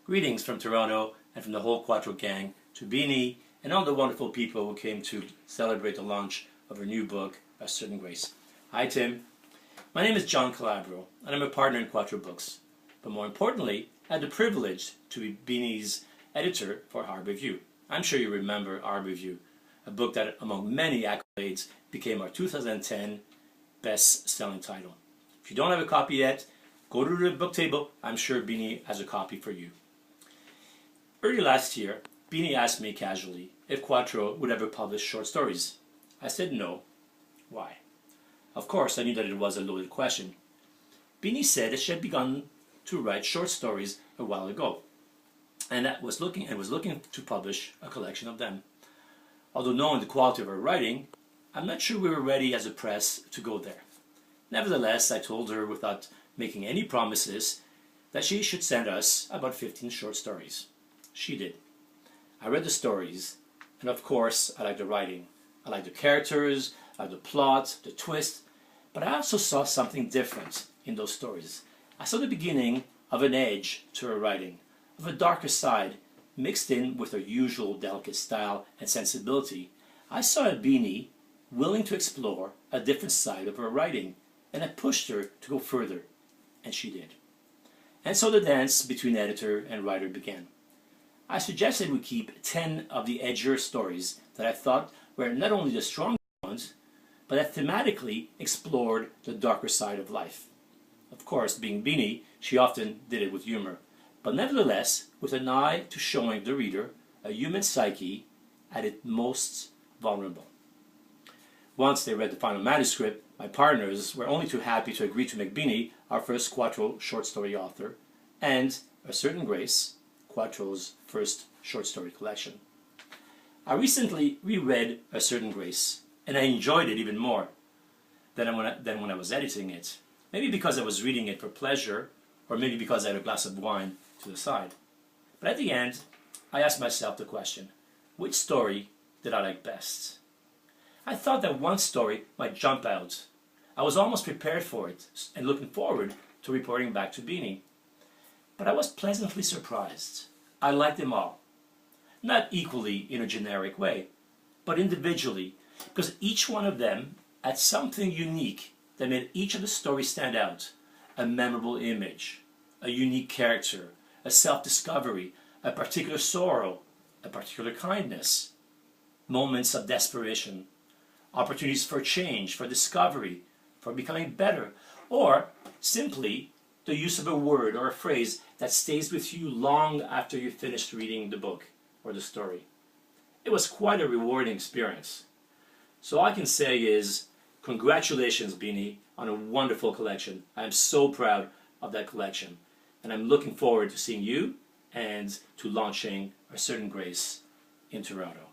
Greetings from Toronto and from the whole Quattro gang to Beanie and all the wonderful people who came to celebrate the launch of her new book, A Certain Grace. Hi Tim. My name is John Calabro and I'm a partner in Quattrobooks. But more importantly, I had the privilege to be Beanie's editor for Our Review. I'm sure you remember Our Review, a book that among many accolades became our 2010 best-selling title. If you don't have a copy yet, go to the book table. I'm sure Beanie has a copy for you. Early last year, Beanie asked me casually if Quattro would ever publish short stories. I said no. Why? Of course, I knew that it was a loaded question. Beanie said that she had begun to write short stories a while ago, and was looking to publish a collection of them. Although knowing the quality of her writing, I'm not sure we were ready as a press to go there. Nevertheless, I told her without making any promises that she should send us about 15 short stories. She did. I read the stories, and of course, I liked the writing. I liked the characters, I liked the plot, the twist, but I also saw something different in those stories. I saw the beginning of an edge to her writing, of a darker side, mixed in with her usual delicate style and sensibility. I saw a Beanie willing to explore a different side of her writing, and I pushed her to go further, and she did. And so the dance between editor and writer began. I suggested we keep 10 of the edgier stories that I thought were not only the strong ones, but that thematically explored the darker side of life. Of course, being Beanie, she often did it with humor, but nevertheless with an eye to showing the reader a human psyche at its most vulnerable. Once they read the final manuscript, my partners were only too happy to agree to make Beanie our first Quattro short story author, and A Certain Grace, Quattro's first short story collection. I recently reread A Certain Grace, and I enjoyed it even more than when I was editing it. Maybe because I was reading it for pleasure, or maybe because I had a glass of wine to the side. But at the end, I asked myself the question, which story did I like best? I thought that one story might jump out. I was almost prepared for it and looking forward to reporting back to Beanie. But I was pleasantly surprised. I liked them all. Not equally in a generic way, but individually, because each one of them had something unique that made each of the stories stand out. A memorable image, a unique character, a self-discovery, a particular sorrow, a particular kindness, moments of desperation, opportunities for change, for discovery, for becoming better, or simply the use of a word or a phrase that stays with you long after you finished reading the book or the story. It was quite a rewarding experience. So all I can say is, congratulations, Beanie, on a wonderful collection. I am so proud of that collection, and I'm looking forward to seeing you and to launching A Certain Grace in Toronto.